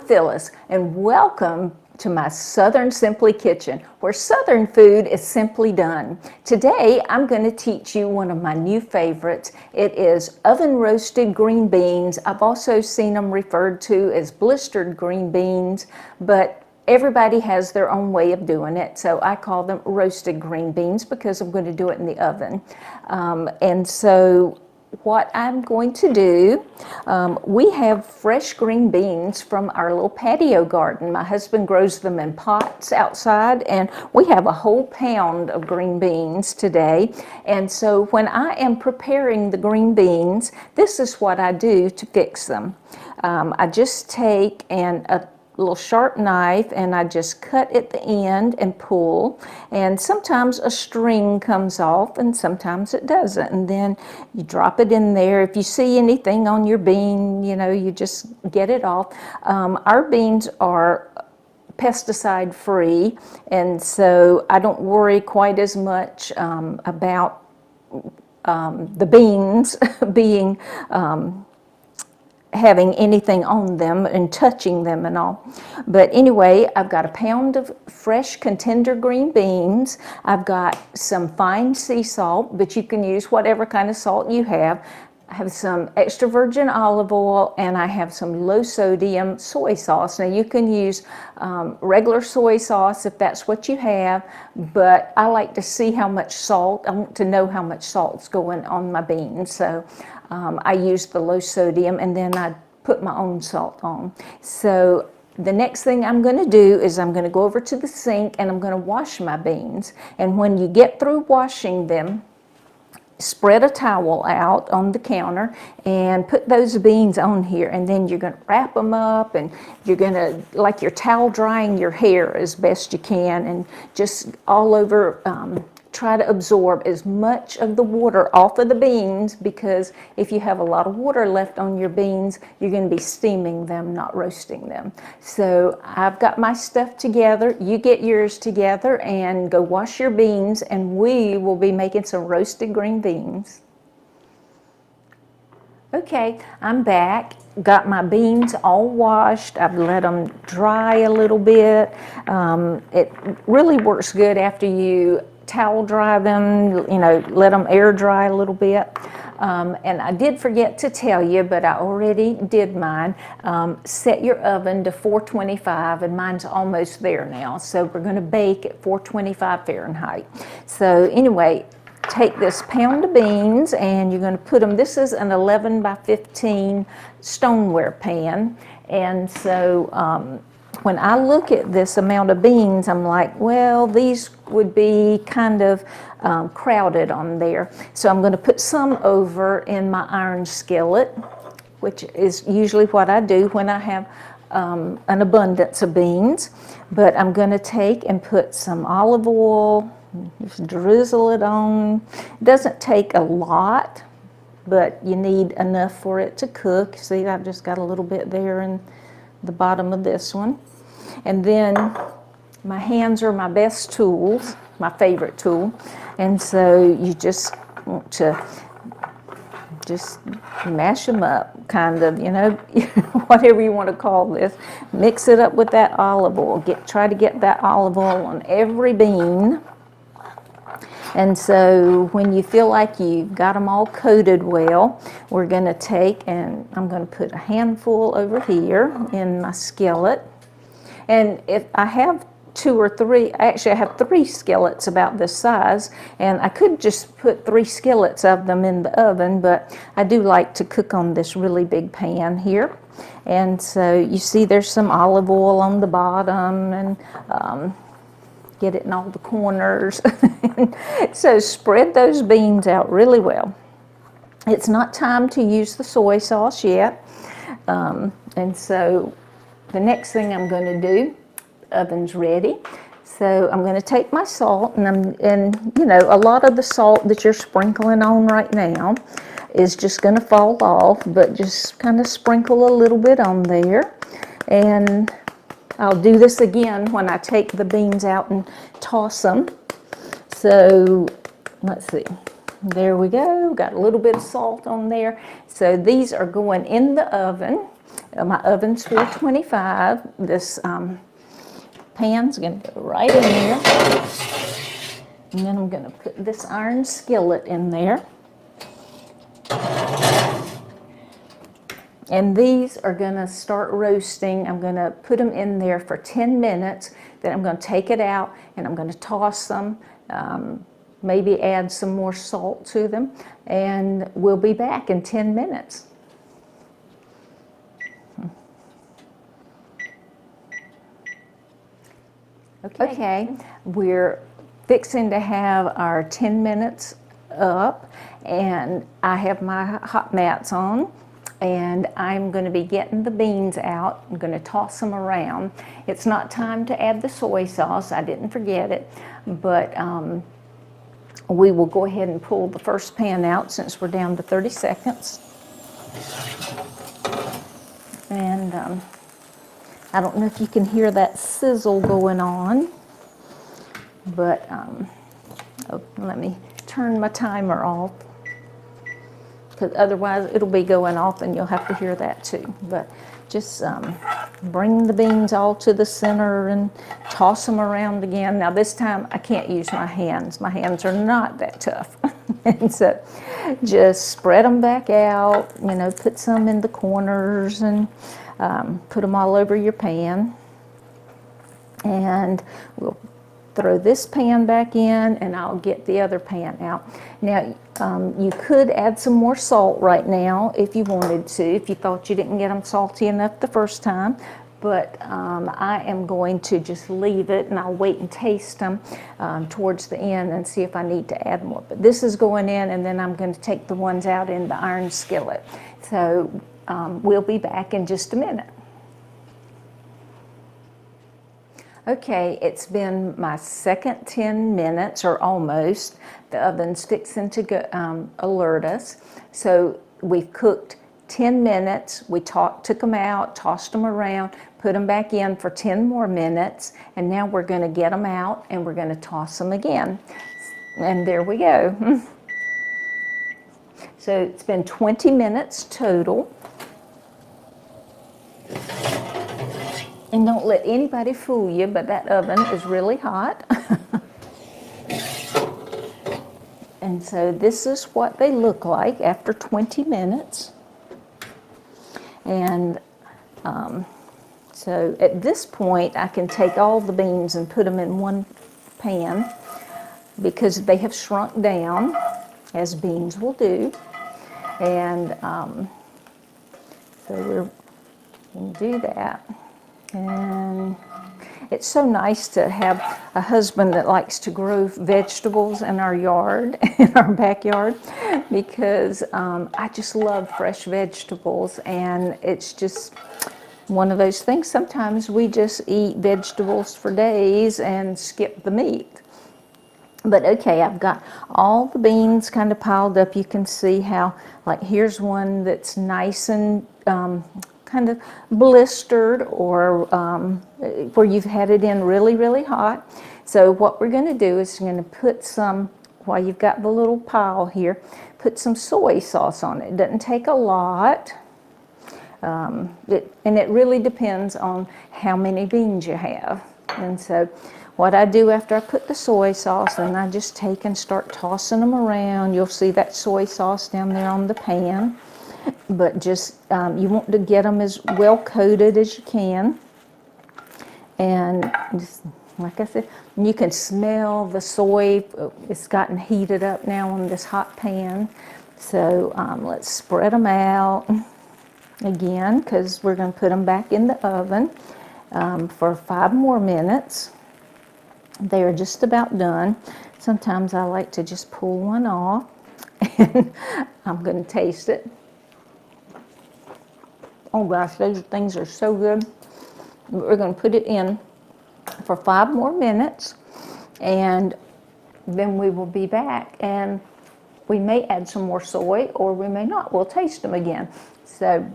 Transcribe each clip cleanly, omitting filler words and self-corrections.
Phyllis, and welcome to my Southern Simply Kitchen, where Southern food is simply done. Today, I'm going to teach you one of my new favorites. It is oven roasted green beans. I've also seen them referred to as blistered green beans, but everybody has their own way of doing it, so I call them roasted green beans because I'm going to do it in the oven. And so what I'm going to do, we have fresh green beans from our little patio garden. My husband grows them in pots outside, and we have a whole pound of green beans today. And so when I am preparing the green beans, this is what I do to fix them. I just take a little sharp knife and I just cut at the end and pull, and sometimes a string comes off and sometimes it doesn't, and then you drop it in there. If you see anything on your bean, you just get it off. Our beans are pesticide free, and so I don't worry quite as much about the beans being having anything on them and touching them and all. But anyway, I've got a pound of fresh contender green beans. I've got some fine sea salt, but you can use whatever kind of salt you have. I have some extra virgin olive oil, and I have some low sodium soy sauce. Now you can use regular soy sauce if that's what you have, but I like to see how much salt, I want to know how much salt's going on my beans. So I use the low sodium, and then I put my own salt on. So the next thing I'm going to do is I'm going to go over to the sink and I'm going to wash my beans. And when you get through washing them, spread a towel out on the counter and put those beans on here, and then you're going to wrap them up, and you're going to, like you're towel drying your hair as best you can, and just all over try to absorb as much of the water off of the beans, because if you have a lot of water left on your beans, you're going to be steaming them, not roasting them. So I've got my stuff together. You get yours together and go wash your beans, and we will be making some roasted green beans. Okay, I'm back. Got my beans all washed. I've let them dry a little bit. It really works good after you towel dry them, let them air dry a little bit. And I did forget to tell you, but I already did mine. Set your oven to 425, and mine's almost there now. So we're going to bake at 425 Fahrenheit. So anyway, take this pound of beans and you're going to put them, this is an 11 by 15 stoneware pan. And so when I look at this amount of beans, I'm like, well, these would be kind of crowded on there. So I'm going to put some over in my iron skillet, which is usually what I do when I have an abundance of beans. But I'm going to take and put some olive oil, just drizzle it on. It doesn't take a lot, but you need enough for it to cook. See, I've just got a little bit there in the bottom of this one. And then my hands are my best tools, my favorite tool. And so you just want to just mash them up, kind of, whatever you want to call this. Mix it up with that olive oil. Try to get that olive oil on every bean. And so when you feel like you've got them all coated well, we're going to take, and I'm going to put a handful over here in my skillet. And if I have two or three, actually I have 3 skillets about this size, and I could just put 3 skillets of them in the oven, but I do like to cook on this really big pan here. And so you see there's some olive oil on the bottom, and get it in all the corners. So spread those beans out really well. It's not time to use the soy sauce yet. And so the next thing I'm going to do, the oven's ready. So I'm going to take my salt, and a lot of the salt that you're sprinkling on right now is just going to fall off, but just kind of sprinkle a little bit on there. And I'll do this again when I take the beans out and toss them. So let's see. There we go, got a little bit of salt on there. So these are going in the oven. My oven's 425. This pan's gonna go right in there. And then I'm gonna put this iron skillet in there. And these are gonna start roasting. I'm gonna put them in there for 10 minutes. Then I'm gonna take it out and I'm gonna toss them. Maybe add some more salt to them, and we'll be back in 10 minutes. Okay, we're fixing to have our 10 minutes up, and I have my hot mats on, and I'm going to be getting the beans out. I'm going to toss them around. It's not time to add the soy sauce. I didn't forget it, but we will go ahead and pull the first pan out since we're down to 30 seconds. And I don't know if you can hear that sizzle going on, but let me turn my timer off, because otherwise it'll be going off and you'll have to hear that too. But just bring the beans all to the center and toss them around again. Now this time I can't use my hands. My hands are not that tough. And so just spread them back out, you know, put some in the corners and put them all over your pan. And we'll throw this pan back in and I'll get the other pan out. Now you could add some more salt right now if you wanted to, if you thought you didn't get them salty enough the first time. But I am going to just leave it, and I'll wait and taste them towards the end and see if I need to add more. But this is going in, and then I'm going to take the ones out in the iron skillet. So we'll be back in just a minute. Okay, it's been my second 10 minutes, or almost. The oven's fixing to go, alert us. So we've cooked 10 minutes. We took them out, tossed them around, put them back in for 10 more minutes, and now we're going to get them out and we're going to toss them again. And there we go. So it's been 20 minutes total. And don't let anybody fool you, but that oven is really hot. And so this is what they look like after 20 minutes. And so at this point, I can take all the beans and put them in one pan because they have shrunk down, as beans will do. And so we're going to do that. And it's so nice to have a husband that likes to grow vegetables in our yard, in our backyard, because I just love fresh vegetables, and it's just one of those things. Sometimes we just eat vegetables for days and skip the meat. But okay, I've got all the beans kind of piled up. You can see how, like, here's one that's nice and kind of blistered, or where you've had it in really, really hot. So what we're going to do is we're going to put some, while you've got the little pile here, put some soy sauce on it. It doesn't take a lot, and it really depends on how many beans you have. And so what I do after I put the soy sauce, and I just take and start tossing them around. You'll see that soy sauce down there on the pan. But just, you want to get them as well coated as you can. And just, like I said, you can smell the soy. It's gotten heated up now on this hot pan. So let's spread them out again, because we're going to put them back in the oven for 5 more minutes. They are just about done. Sometimes I like to just pull one off, and I'm going to taste it. Oh gosh, those things are so good. We're going to put it in for 5 more minutes, and then we will be back, and we may add some more soy, or we may not. We'll taste them again. So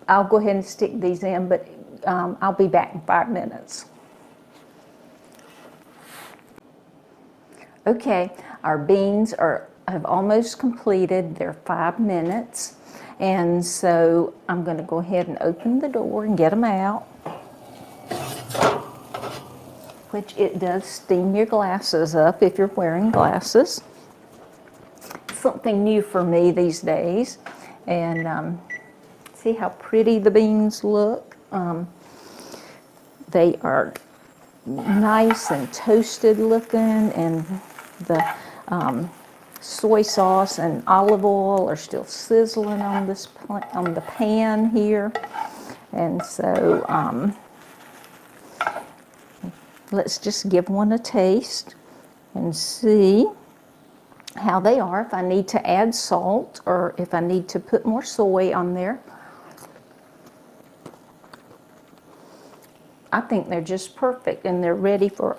I'll go ahead and stick these in, but I'll be back in 5 minutes. Okay, our beans are have almost completed their 5 minutes. And so I'm going to go ahead and open the door and get them out, which it does steam your glasses up if you're wearing glasses. Something new for me these days. And see how pretty the beans look. They are nice and toasted looking, and the soy sauce and olive oil are still sizzling on the pan here. And so let's just give one a taste and see how they are, if I need to add salt or if I need to put more soy on there. I think they're just perfect, and they're ready for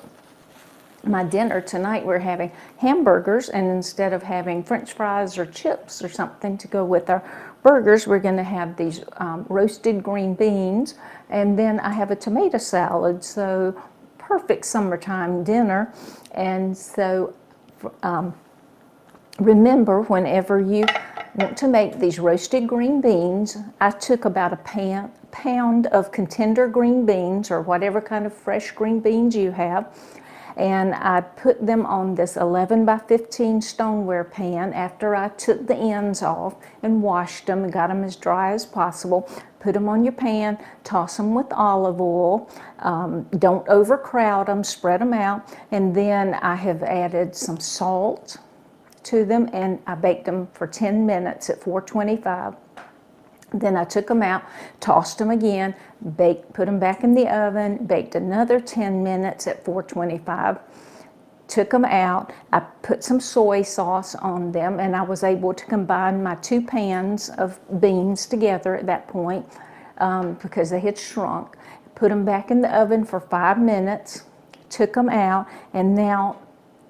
my dinner tonight. We're having hamburgers, and instead of having French fries or chips or something to go with our burgers, we're going to have these roasted green beans, and then I have a tomato salad. So perfect summertime dinner. And so remember, whenever you want to make these roasted green beans, I took about a pound of contender green beans, or whatever kind of fresh green beans you have, and I put them on this 11 by 15 stoneware pan after I took the ends off and washed them and got them as dry as possible. Put them on your pan, toss them with olive oil, don't overcrowd them, spread them out, and then I have added some salt to them, and I baked them for 10 minutes at 425. Then I took them out, tossed them again, put them back in the oven, baked another 10 minutes at 425, took them out. I put some soy sauce on them, and I was able to combine my 2 pans of beans together at that point because they had shrunk. Put them back in the oven for 5 minutes, took them out, and now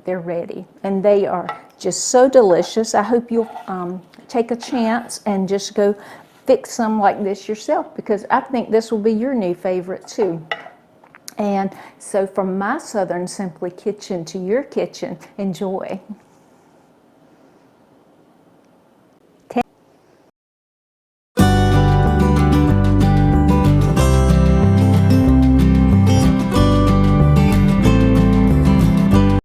they're ready. And they are just so delicious. I hope you'll take a chance and just go fix some like this yourself, because I think this will be your new favorite too. And so from my Southern Simply Kitchen to your kitchen, enjoy.